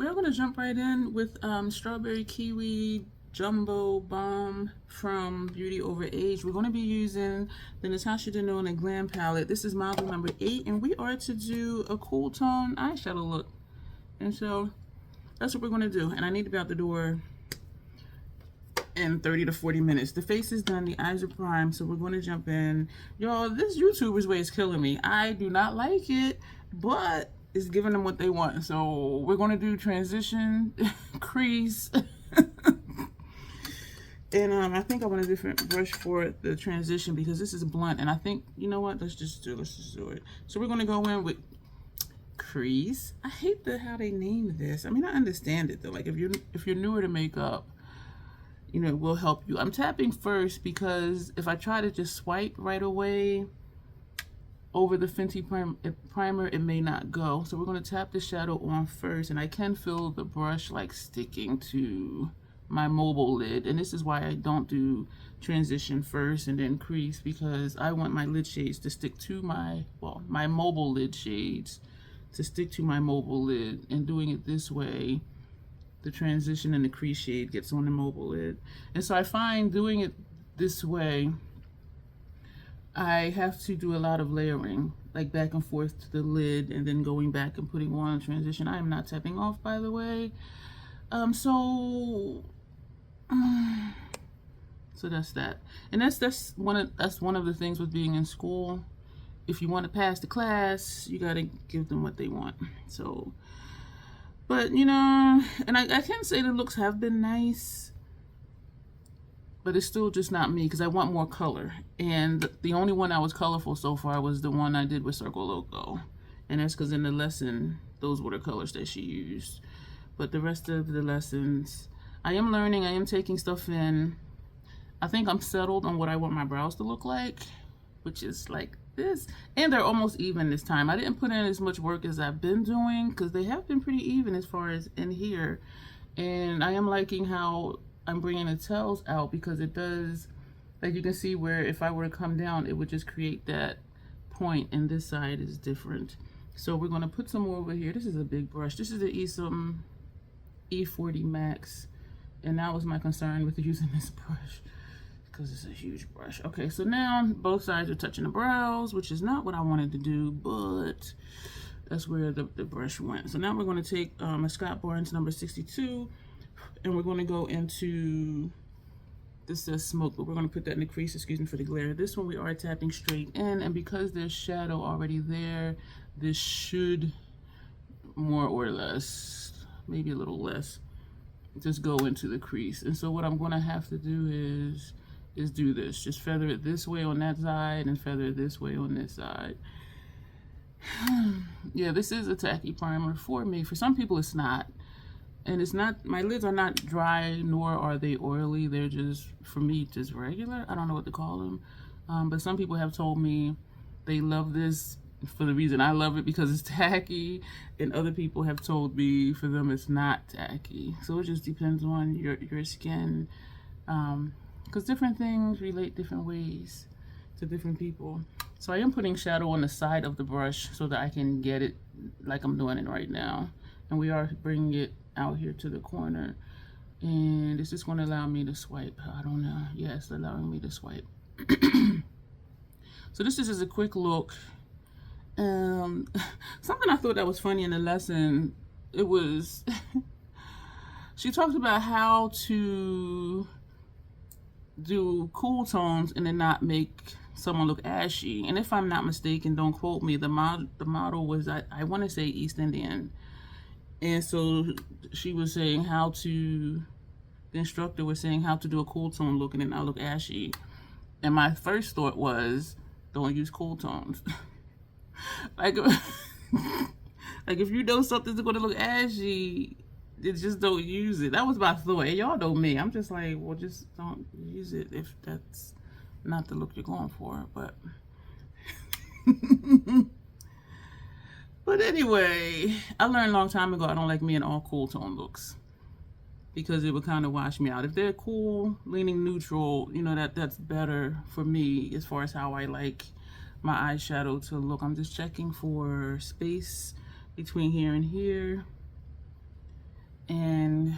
we're going to jump right in with Strawberry Kiwi Jumbo Bomb from Beauty Over Age. We're going to be using the Natasha Denona Glam palette. This is model number 8, and we are to do a cool tone eyeshadow look. And so that's what we're going to do. And I need to be out the door in 30 to 40 minutes. The face is done, the eyes are primed, so we're going to jump in. Y'all, this YouTuber's way is killing me. I do not like it, but it's giving them what they want. So we're going to do transition, crease, and I think I want a different brush for the transition because this is blunt, and I think, you know what, let's just do it. So we're going to go in with crease. I hate how they name this. I mean, I understand it though. Like if you're newer to makeup, you know, it will help you. I'm tapping first because if I try to just swipe right away over the Fenty primer, it may not go. So we're going to tap the shadow on first, and I can feel the brush like sticking to my mobile lid. And this is why I don't do transition first and then crease, because I want my lid shades to stick to my mobile lid shades to stick to my mobile lid. And doing it this way, the transition and the crease shade gets on the mobile lid. And so I find doing it this way, I have to do a lot of layering, like back and forth to the lid and then going back and putting on transition. I am not tapping off, by the way. So that's that. And that's one of the things with being in school. If you want to pass the class, you got to give them what they want. So, but you know, and I can say the looks have been nice, but it's still just not me because I want more color. And the only one that was colorful so far was the one I did with Circle Loco. And that's because in the lesson, those were the colors that she used. But the rest of the lessons, I am learning, I am taking stuff in. I think I'm settled on what I want my brows to look like, which is like this. And they're almost even this time. I didn't put in as much work as I've been doing because they have been pretty even as far as in here. And I am liking how I'm bringing the tails out because it does, like you can see where if I were to come down, it would just create that point, and this side is different. So we're going to put some more over here. This is a big brush. This is the E40 Max, and that was my concern with using this brush because it's a huge brush. Okay, so now both sides are touching the brows, which is not what I wanted to do, but that's where the brush went. So now we're going to take a Scott Barnes number 62, and we're going to go into, this says smoke, but we're going to put that in the crease, excuse me for the glare. This one we are tapping straight in, and because there's shadow already there, this should more or less, maybe a little less, just go into the crease. And so what I'm going to have to do is do this, just feather it this way on that side and feather it this way on this side. Yeah, this is a tacky primer for me. For some people it's not. And it's not, my lids are not dry, nor are they oily. They're just, for me, just regular. I don't know what to call them. But some people have told me they love this for the reason I love it, because it's tacky. And other people have told me for them it's not tacky. So it just depends on your skin. Because different things relate different ways to different people. So I am putting shadow on the side of the brush so that I can get it like I'm doing it right now. And we are bringing it out here to the corner, and it's just going to allow me to swipe. I don't know. Yes, allowing me to swipe. So this is just a quick look. Something I thought that was funny in the lesson, it was she talked about how to do cool tones and then not make someone look ashy. And if I'm not mistaken, don't quote me, the model was, I want to say East Indian. And so she was saying the instructor was saying how to do a cool tone look and then not look ashy. And my first thought was, don't use cool tones. like if you know something's going to look ashy, just don't use it. That was my thought. And y'all know me. I'm just like, well, just don't use it if that's not the look you're going for. But But anyway, I learned a long time ago I don't like me in all cool tone looks because it would kind of wash me out. If they're cool, leaning neutral, you know, that's better for me as far as how I like my eyeshadow to look. I'm just checking for space between here and here. And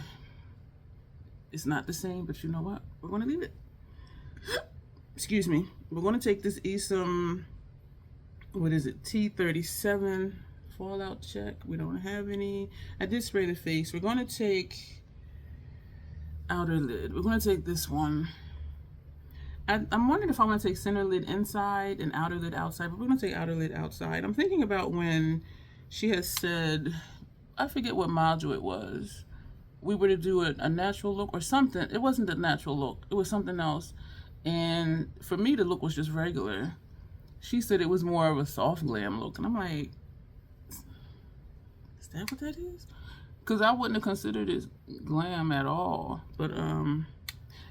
it's not the same, but you know what? We're going to leave it. Excuse me. We're going to take this Esom, what is it, T37 fallout check. We don't have any. I did spray the face. We're going to take outer lid. We're going to take this one. I'm wondering if I want to take center lid inside and outer lid outside, but we're going to take outer lid outside. I'm thinking about when she has said, I forget what module it was, we were to do a natural look or something. It wasn't a natural look. It was something else. And for me, the look was just regular. She said it was more of a soft glam look. And I'm like, is that what that is? Because I wouldn't have considered it glam at all. But, and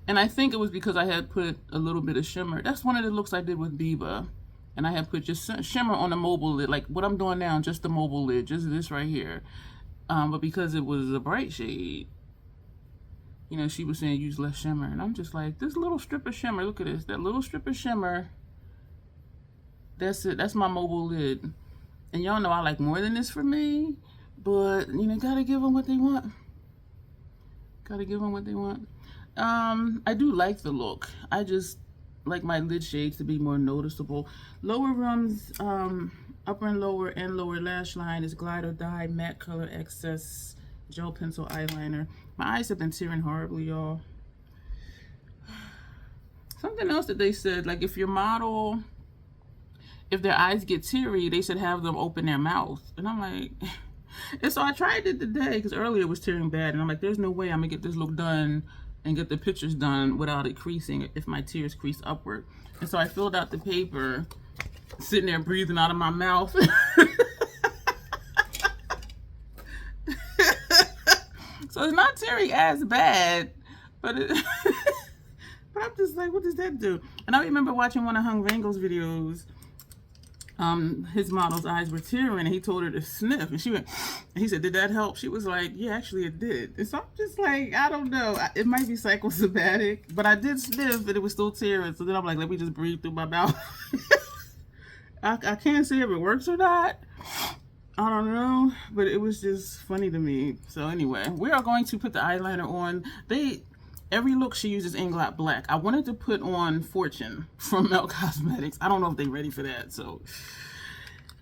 I think it was because I had put a little bit of shimmer. That's one of the looks I did with Biba. And I had put just shimmer on the mobile lid. Like what I'm doing now, just the mobile lid. Just this right here. But because it was a bright shade, you know, she was saying use less shimmer. And I'm just like, this little strip of shimmer, look at this. That little strip of shimmer, that's it. That's my mobile lid. And y'all know I like more than this for me. But, you know, gotta give them what they want. Gotta give them what they want. I do like the look. I just like my lid shades to be more noticeable. Lower rums, upper and lower lash line is Glide or Die Matte Color Excess Gel Pencil Eyeliner. My eyes have been tearing horribly, y'all. Something else that they said, like if your model, if their eyes get teary, they should have them open their mouth. And I'm like, and so I tried it today because earlier it was tearing bad. And I'm like, there's no way I'm gonna get this look done and get the pictures done without it creasing if my tears crease upward. And so I filled out the paper, sitting there breathing out of my mouth. So it's not tearing as bad, but it but I'm just like, what does that do? And I remember watching one of Hung Vangel's videos. His model's eyes were tearing and he told her to sniff and she went, and he said, did that help? She was like, yeah, actually it did. And so I'm just like, I don't know, it might be psychosomatic, but I did sniff and it was still tearing. So then I'm like, let me just breathe through my mouth. I can't say if it works or not. I don't know, but it was just funny to me. So anyway, we are going to put the eyeliner on. Every look she uses Inglot Black. I wanted to put on Fortune from Melt Cosmetics. I don't know if they're ready for that. So,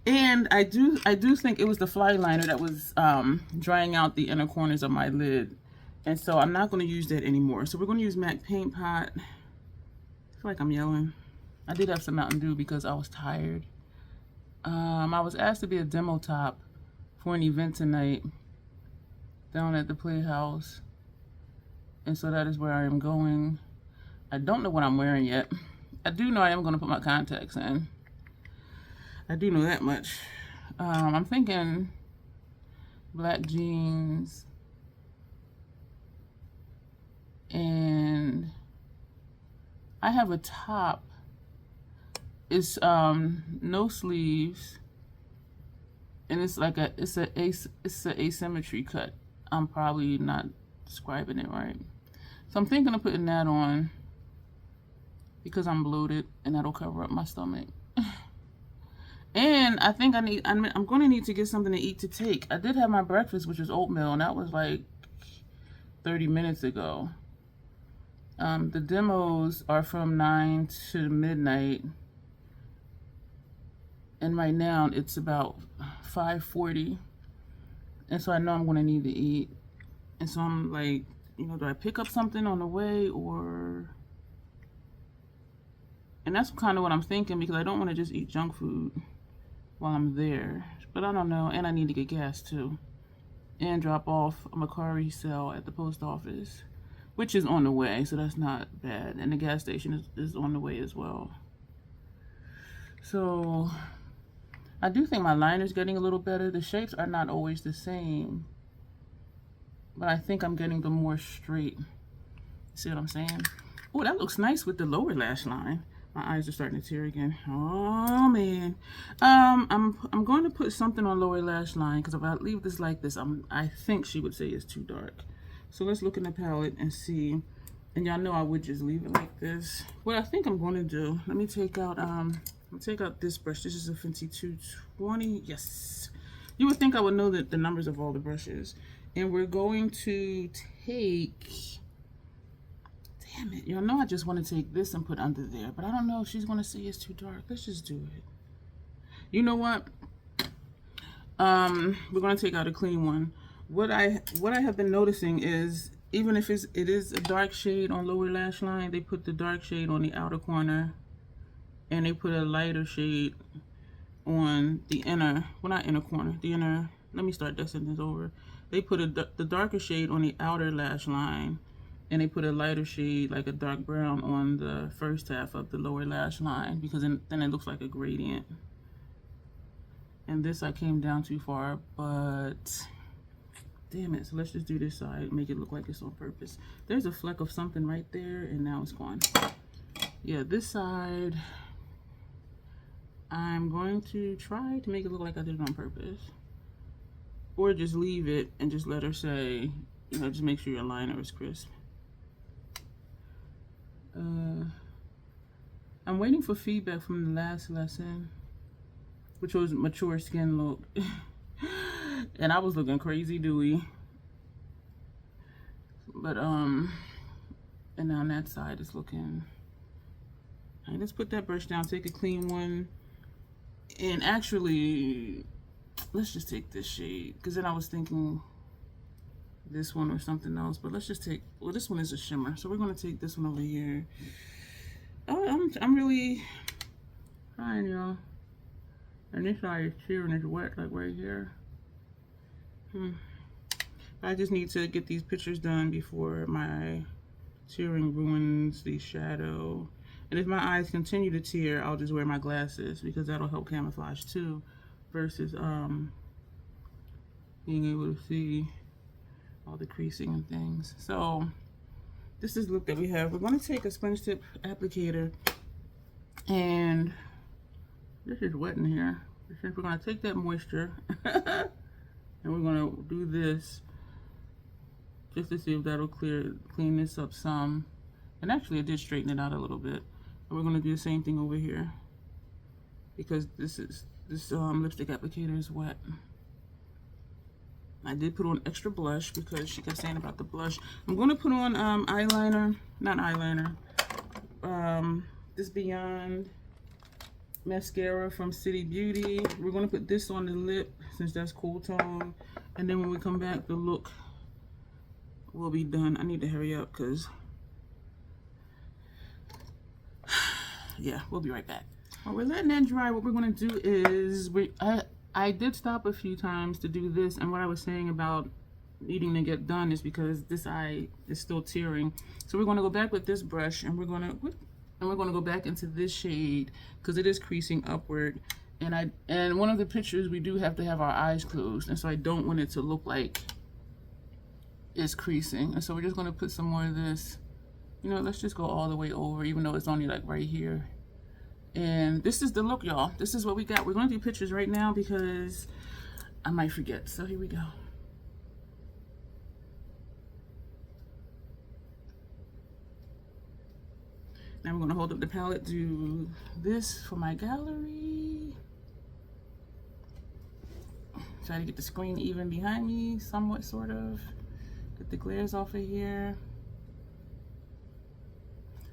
and I do think it was the fly liner that was drying out the inner corners of my lid, and so I'm not going to use that anymore. So we're going to use MAC Paint Pot. I feel like I'm yelling. I did have some Mountain Dew because I was tired. I was asked to be a demo top for an event tonight down at the Playhouse. And so that is where I am going. I don't know what I'm wearing yet. I do know I am going to put my contacts in. I do know that much. I'm thinking black jeans and I have a top. It's no sleeves and it's like it's an asymmetry cut. I'm probably not describing it right. So I'm thinking of putting that on because I'm bloated and that'll cover up my stomach. And I think I'm going to need to get something to eat to take. I did have my breakfast, which was oatmeal, and that was like 30 minutes ago. The demos are from 9 to midnight. And right now it's about 5:40. And so I know I'm going to need to eat. And so I'm like, you know, do I pick up something on the way or... And that's kind of what I'm thinking because I don't want to just eat junk food while I'm there. But I don't know. And I need to get gas too. And drop off a Macari cell at the post office, which is on the way. So that's not bad. And the gas station is on the way as well. So I do think my liner's getting a little better. The shapes are not always the same. But I think I'm getting them more straight. See what I'm saying? Oh, that looks nice with the lower lash line. My eyes are starting to tear again. Oh man. I'm going to put something on lower lash line because if I leave this like this, I think she would say it's too dark. So let's look in the palette and see. And y'all know I would just leave it like this. What I think I'm going to do, let me take out this brush. This is a Fenty 220. Yes. You would think I would know the numbers of all the brushes. And we're going to take, damn it, y'all know I just want to take this and put under there, but I don't know if she's going to say it's too dark. Let's just do it. You know what? We're going to take out a clean one. What I have been noticing is, even if it is a dark shade on lower lash line, they put the dark shade on the outer corner, and they put a lighter shade on the inner, well, not inner corner, the inner, let me start that sentence over. They put the darker shade on the outer lash line, and they put a lighter shade, like a dark brown, on the first half of the lower lash line, because then it looks like a gradient. And this I came down too far, but damn it. So let's just do this side, make it look like it's on purpose. There's a fleck of something right there, and now it's gone. Yeah, this side, I'm going to try to make it look like I did it on purpose. Or just leave it and just let her say, you know, just make sure your liner is crisp. I'm waiting for feedback from the last lesson, which was mature skin look. And I was looking crazy dewy. But, and now on that side it's looking, all right, let's put that brush down, take a clean one. And actually, let's just take this shade, because then I was thinking this one or something else, but let's just take, well, this one is a shimmer, so we're going to take this one over here. Oh, I'm really trying, y'all. And this side is sheer and it's wet, like right here. I just need to get these pictures done before my tearing ruins the shadow. And if my eyes continue to tear, I'll just wear my glasses, because that'll help camouflage too, versus being able to see all the creasing and things. So this is the look that we have. We're going to take a sponge tip applicator, and this is wet in here. We're going to take that moisture and we're going to do this just to see if that'll clean this up some. And actually it did straighten it out a little bit. And we're going to do the same thing over here, because this lipstick applicator is wet. I did put on extra blush because she kept saying about the blush. I'm going to put on eyeliner, not eyeliner, this Beyond mascara from City Beauty. We're going to put this on the lip since that's cool tone, and then when we come back, the look will be done. I need to hurry up because yeah, we'll be right back. While we're letting that dry, what we're going to do is I did stop a few times to do this, and what I was saying about needing to get done is because this eye is still tearing. So we're going to go back with this brush, and we're going to go back into this shade because it is creasing upward. And one of the pictures, we do have to have our eyes closed, and so I don't want it to look like it's creasing. And so we're just going to put some more of this. You know, let's just go all the way over, even though it's only like right here. And this is the look, y'all. This is what we got. We're going to do pictures right now because I might forget. So here we go. Now we're going to hold up the palette, do this for my gallery. Try to get the screen even behind me, somewhat, sort of. Get the glares off of here.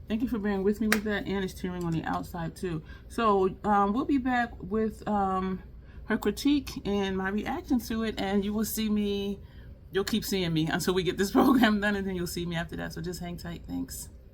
Thank you for bearing with me with that, and it's tearing on the outside too. So we'll be back with her critique and my reaction to it, and you will see me, you'll keep seeing me until we get this program done, and then you'll see me after that. So just hang tight. Thanks.